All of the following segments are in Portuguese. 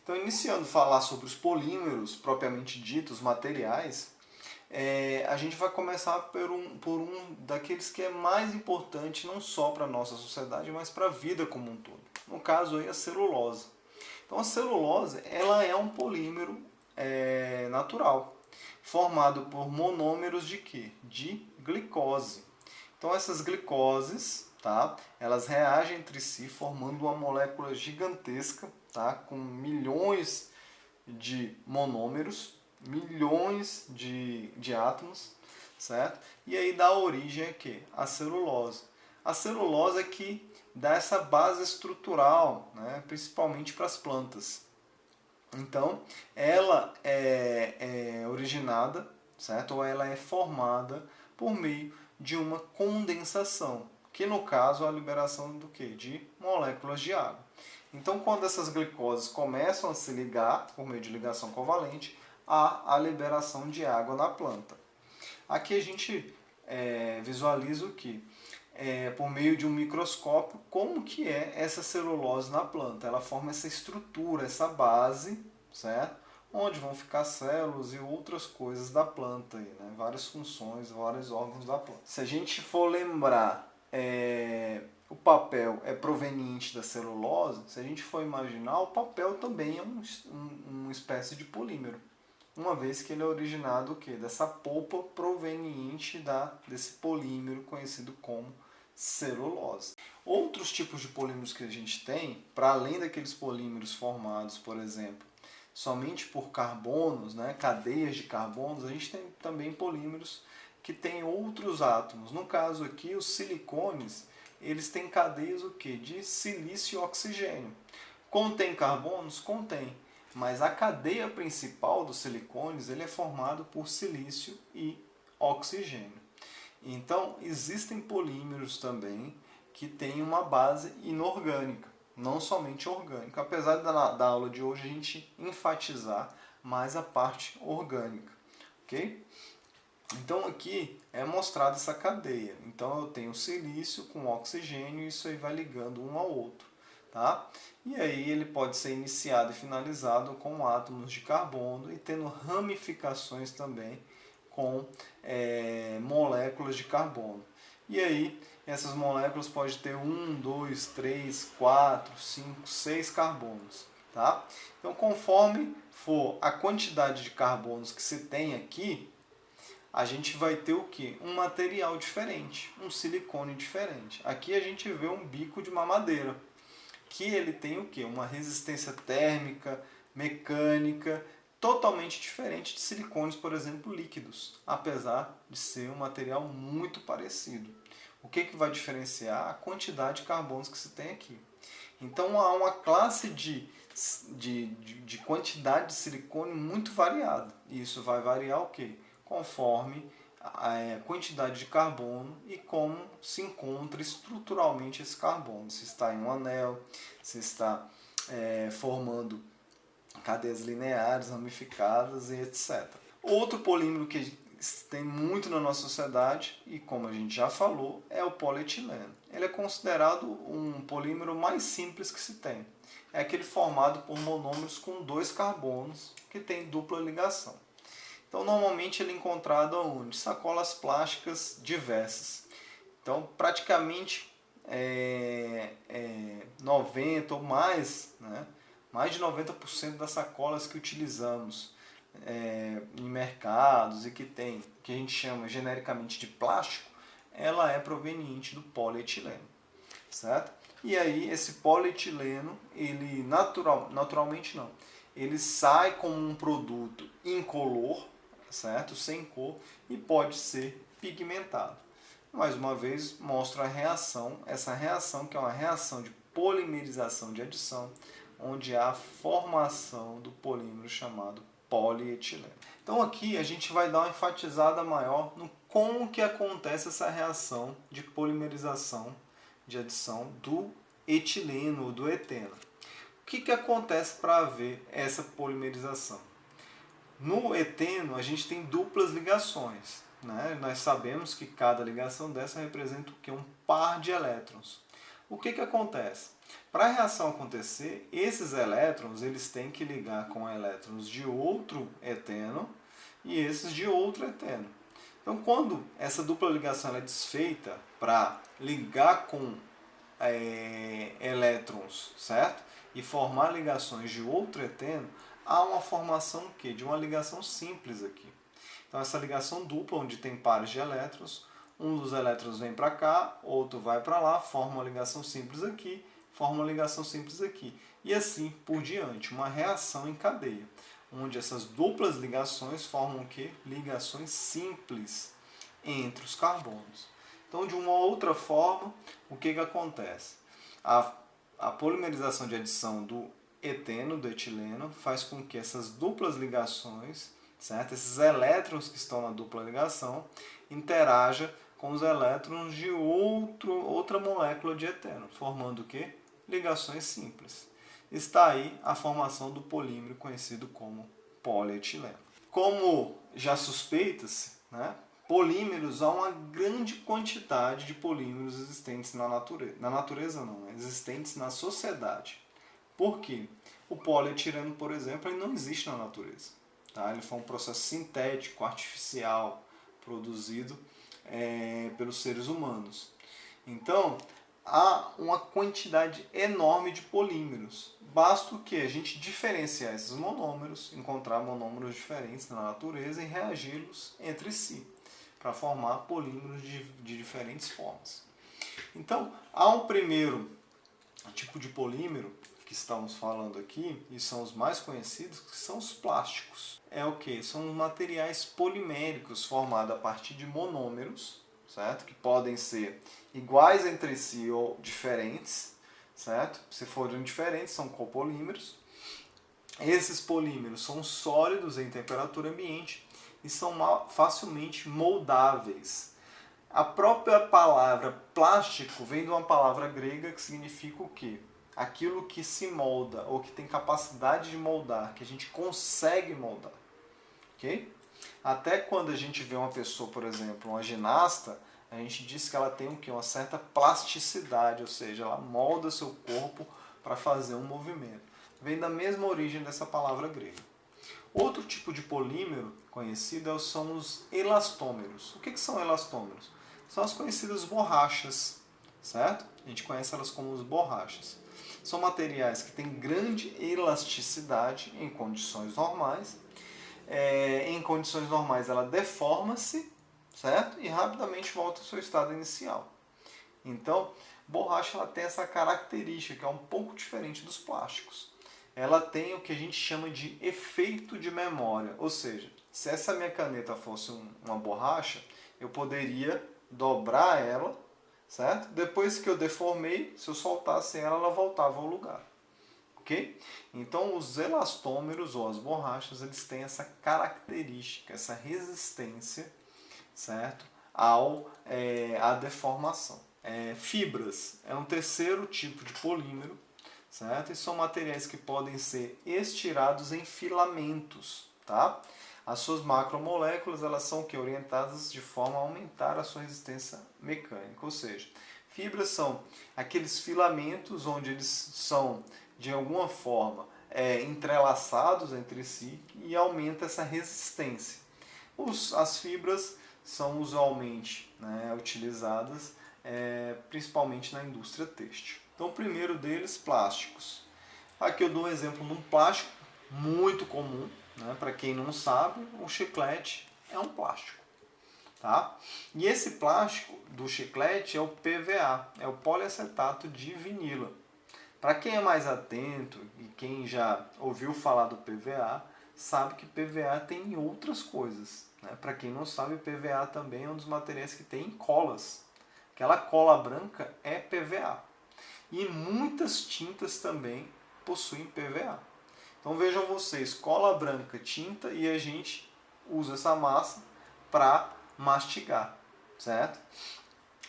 Então, iniciando a falar sobre os polímeros propriamente ditos, materiais, a gente vai começar por um daqueles que é mais importante não só para a nossa sociedade, mas para a vida como um todo. No caso aí, a celulose. Então a celulose ela é um polímero natural, formado por monômeros de quê? De glicose. Então essas glicoses, tá? Elas reagem entre si formando uma molécula gigantesca, tá? Com milhões de monômeros, milhões de átomos, certo? E aí dá origem a quê? A celulose. A celulose é que dá essa base estrutural, né? Principalmente para as plantas. Então, ela é originada, certo? Ou ela é formada por meio de uma condensação, que no caso é a liberação do quê? De moléculas de água. Então, quando essas glicoses começam a se ligar, por meio de ligação covalente, há a liberação de água na planta. Aqui a gente visualiza o que? Por meio de um microscópio, como que é essa celulose na planta. Ela forma essa estrutura, essa base, certo? Onde vão ficar células e outras coisas da planta, aí, né? Várias funções, vários órgãos da planta. Se a gente for lembrar, o papel é proveniente da celulose, se a gente for imaginar, o papel também é uma espécie de polímero. Uma vez que ele é originado o quê? Dessa polpa proveniente desse polímero conhecido como celulose. Outros tipos de polímeros que a gente tem, para além daqueles polímeros formados, por exemplo, somente por carbonos, né, cadeias de carbonos, a gente tem também polímeros que têm outros átomos. No caso aqui, os silicones, eles têm cadeias o quê? De silício e oxigênio. Contém carbonos? Contém. Mas a cadeia principal dos silicones ele é formado por silício e oxigênio. Então, existem polímeros também que têm uma base inorgânica, não somente orgânica, apesar da aula de hoje a gente enfatizar mais a parte orgânica, ok? Então aqui é mostrada essa cadeia. Então eu tenho silício com oxigênio e isso aí vai ligando um ao outro, tá? E aí ele pode ser iniciado e finalizado com átomos de carbono e tendo ramificações também com moléculas de carbono. E aí essas moléculas podem ter 1, 2, 3, 4, 5, 6 carbonos. Tá? Então conforme for a quantidade de carbonos que se tem aqui, a gente vai ter o que? Um material diferente, um silicone diferente. Aqui a gente vê um bico de mamadeira, que ele tem o que? Uma resistência térmica, mecânica, totalmente diferente de silicones, por exemplo, líquidos, apesar de ser um material muito parecido. O que vai diferenciar? A quantidade de carbonos que se tem aqui. Então há uma classe de quantidade de silicone muito variada. E isso vai variar o quê? Conforme a quantidade de carbono e como se encontra estruturalmente esse carbono. Se está em um anel, se está formando cadeias lineares, ramificadas e etc. Outro polímero que tem muito na nossa sociedade, e como a gente já falou, é o polietileno. Ele é considerado um polímero mais simples que se tem. É aquele formado por monômeros com 2 carbonos que tem dupla ligação. Então, normalmente ele é encontrado onde? Sacolas plásticas diversas. Então, praticamente 90 ou mais, né? Mais de 90% das sacolas que utilizamos em mercados e que a gente chama genericamente de plástico, ela é proveniente do polietileno, certo? E aí esse polietileno, ele naturalmente não, ele sai como um produto incolor, certo? Sem cor e pode ser pigmentado. Mais uma vez mostra a reação, essa reação que é uma reação de polimerização de adição, onde há a formação do polímero chamado polietileno. Então aqui a gente vai dar uma enfatizada maior no como que acontece essa reação de polimerização de adição do etileno ou do eteno. O que acontece para haver essa polimerização? No eteno a gente tem duplas ligações. Né? Nós sabemos que cada ligação dessa representa o quê? Um par de elétrons. O que acontece? Para a reação acontecer, esses elétrons eles têm que ligar com elétrons de outro eteno e esses de outro eteno. Então, quando essa dupla ligação é desfeita para ligar com elétrons, certo? E formar ligações de outro eteno, há uma formação de uma ligação simples aqui. Então, essa ligação dupla, onde tem pares de elétrons, um dos elétrons vem para cá, outro vai para lá, forma uma ligação simples aqui, forma uma ligação simples aqui. E assim por diante, uma reação em cadeia, onde essas duplas ligações formam o quê? Ligações simples entre os carbonos. Então, de uma outra forma, o que acontece? A polimerização de adição do eteno, do etileno, faz com que essas duplas ligações, certo? Esses elétrons que estão na dupla ligação, interajam com os elétrons de outra molécula de eteno, formando o quê? Ligações simples. Está aí a formação do polímero conhecido como polietileno. Como já suspeita-se, né? Polímeros, há uma grande quantidade de polímeros existentes na natureza. Na natureza não, existentes na sociedade. Por quê? O polietileno, por exemplo, ele não existe na natureza. Tá? Ele foi um processo sintético, artificial, produzido pelos seres humanos. Então, há uma quantidade enorme de polímeros. Basta o que? A gente diferenciar esses monômeros, encontrar monômeros diferentes na natureza e reagi-los entre si, para formar polímeros de diferentes formas. Então, há um primeiro tipo de polímero que estamos falando aqui, e são os mais conhecidos, que são os plásticos. É o que? São materiais poliméricos formados a partir de monômeros, certo? Que podem ser iguais entre si ou diferentes, certo? Se forem diferentes, são copolímeros. Esses polímeros são sólidos em temperatura ambiente e são facilmente moldáveis. A própria palavra plástico vem de uma palavra grega que significa o quê? Aquilo que se molda, ou que tem capacidade de moldar, que a gente consegue moldar. Ok? Até quando a gente vê uma pessoa, por exemplo, uma ginasta, a gente diz que ela tem o quê? Uma certa plasticidade, ou seja, ela molda seu corpo para fazer um movimento. Vem da mesma origem dessa palavra grega. Outro tipo de polímero conhecido são os elastômeros. O que são elastômeros? São as conhecidas borrachas, certo? A gente conhece elas como as borrachas. São materiais que têm grande elasticidade em condições normais. Em condições normais ela deforma-se, certo? E rapidamente volta ao seu estado inicial. Então, borracha ela tem essa característica que é um pouco diferente dos plásticos. Ela tem o que a gente chama de efeito de memória, ou seja, se essa minha caneta fosse uma borracha, eu poderia dobrar ela, certo? Depois que eu deformei, se eu soltasse ela, ela voltava ao lugar. Ok? Então, os elastômeros ou as borrachas, eles têm essa característica, essa resistência, certo? À deformação. Fibras é um terceiro tipo de polímero, certo? E são materiais que podem ser estirados em filamentos, tá? As suas macromoléculas, elas são orientadas de forma a aumentar a sua resistência mecânica, ou seja, fibras são aqueles filamentos onde eles são, de alguma forma, entrelaçados entre si e aumenta essa resistência. As fibras são usualmente utilizadas principalmente na indústria têxtil. Então, o primeiro deles, plásticos. Aqui eu dou um exemplo de um plástico muito comum, né? Para quem não sabe, o chiclete é um plástico. Tá? E esse plástico do chiclete é o PVA, é o poliacetato de vinila. Para quem é mais atento e quem já ouviu falar do PVA, sabe que PVA tem outras coisas. Né? Para quem não sabe, PVA também é um dos materiais que tem em colas. Aquela cola branca é PVA. E muitas tintas também possuem PVA. Então vejam vocês, cola branca, tinta, e a gente usa essa massa para mastigar, certo?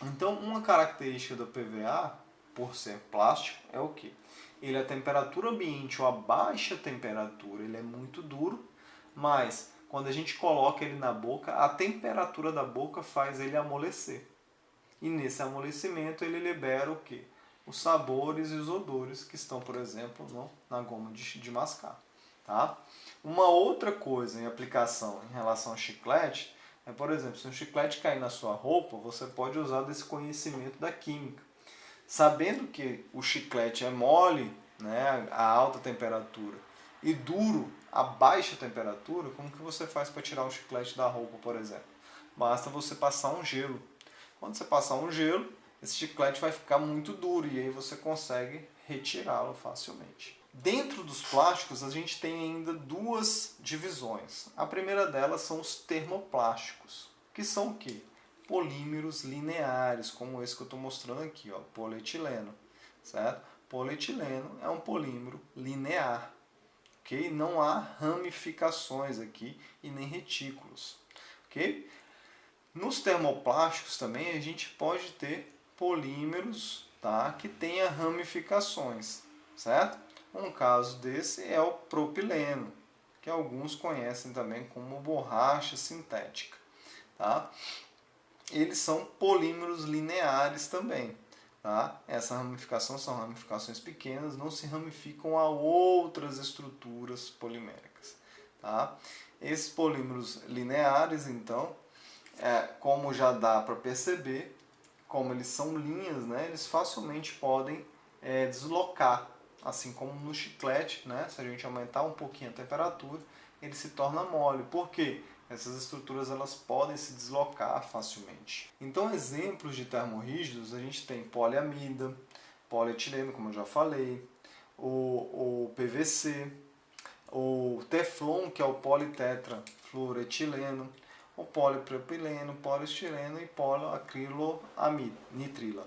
Então uma característica do PVA, por ser plástico, é o quê? Ele a temperatura ambiente ou a baixa temperatura, ele é muito duro, mas quando a gente coloca ele na boca, a temperatura da boca faz ele amolecer. E nesse amolecimento ele libera o quê? os sabores e os odores que estão, por exemplo, na goma de mascar. Tá? Uma outra coisa em aplicação em relação ao chiclete é, por exemplo, se um chiclete cair na sua roupa, você pode usar desse conhecimento da química. Sabendo que o chiclete é mole, né, a alta temperatura, e duro a baixa temperatura, como que você faz para tirar o chiclete da roupa, por exemplo? Basta você passar um gelo. Quando você passar um gelo, esse chiclete vai ficar muito duro e aí você consegue retirá-lo facilmente. Dentro dos plásticos, a gente tem ainda duas divisões. A primeira delas são os termoplásticos, que são o quê? Polímeros lineares, como esse que eu estou mostrando aqui, ó, polietileno, certo? Polietileno é um polímero linear, ok? Não há ramificações aqui e nem retículos, ok? Nos termoplásticos também a gente pode ter polímeros, tá, que tenha ramificações, certo? Um caso desse é o propileno, que alguns conhecem também como borracha sintética, tá? Eles são polímeros lineares também. Tá? Essa ramificação são ramificações pequenas, não se ramificam a outras estruturas poliméricas. Tá? Esses polímeros lineares, então, como já dá para perceber, como eles são linhas, né, eles facilmente podem deslocar, assim como no chiclete, né, se a gente aumentar um pouquinho a temperatura, ele se torna mole. Por quê? Essas estruturas elas podem se deslocar facilmente. Então, exemplos de termorrígidos, a gente tem poliamida, polietileno, como eu já falei, o PVC, o Teflon, que é o politetrafluoretileno, o polipropileno, poliestireno e poliacrilonitrila.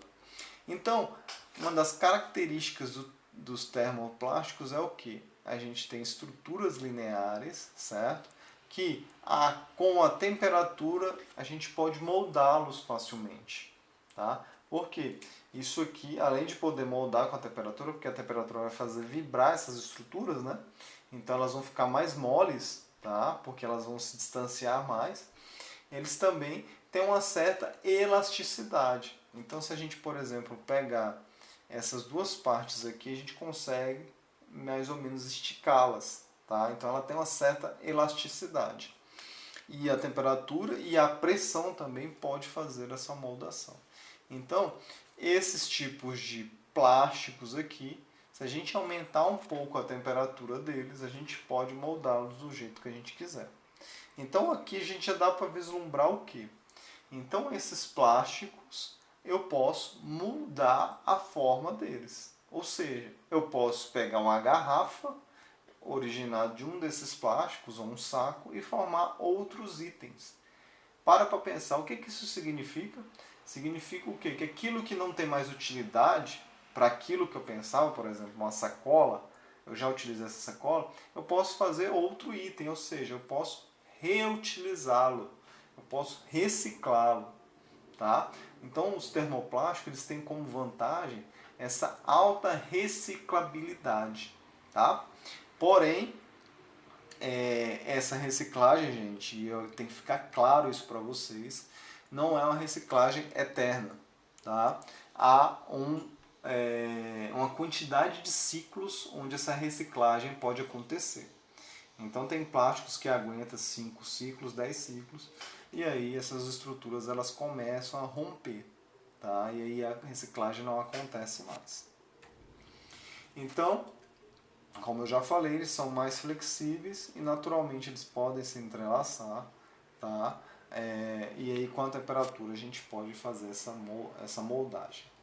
Então, uma das características dos termoplásticos é o que? A gente tem estruturas lineares, certo? Que com a temperatura a gente pode moldá-los facilmente. Tá? Por quê? Isso aqui, além de poder moldar com a temperatura, porque a temperatura vai fazer vibrar essas estruturas, né? Então elas vão ficar mais moles, tá? Porque elas vão se distanciar mais. Eles também têm uma certa elasticidade. Então se a gente, por exemplo, pegar essas duas partes aqui, a gente consegue mais ou menos esticá-las. Tá? Então ela tem uma certa elasticidade. E a temperatura e a pressão também pode fazer essa moldação. Então, esses tipos de plásticos aqui, se a gente aumentar um pouco a temperatura deles, a gente pode moldá-los do jeito que a gente quiser. Então aqui a gente já dá para vislumbrar o que? Então esses plásticos eu posso mudar a forma deles. Ou seja, eu posso pegar uma garrafa originado de um desses plásticos ou um saco e formar outros itens. Para pensar, o que isso significa? Significa o quê? Que aquilo que não tem mais utilidade para aquilo que eu pensava, por exemplo, uma sacola, eu já utilizei essa sacola, eu posso fazer outro item, ou seja, eu posso reutilizá-lo, eu posso reciclá-lo. Tá? Então os termoplásticos eles têm como vantagem essa alta reciclabilidade. Tá? Porém, essa reciclagem, gente, eu tenho que ficar claro isso para vocês, não é uma reciclagem eterna. Tá? Há uma quantidade de ciclos onde essa reciclagem pode acontecer. Então tem plásticos que aguentam 5 ciclos, 10 ciclos, e aí essas estruturas elas começam a romper. Tá? E aí a reciclagem não acontece mais. Então, como eu já falei, eles são mais flexíveis e naturalmente eles podem se entrelaçar, tá? E aí com a temperatura a gente pode fazer essa moldagem.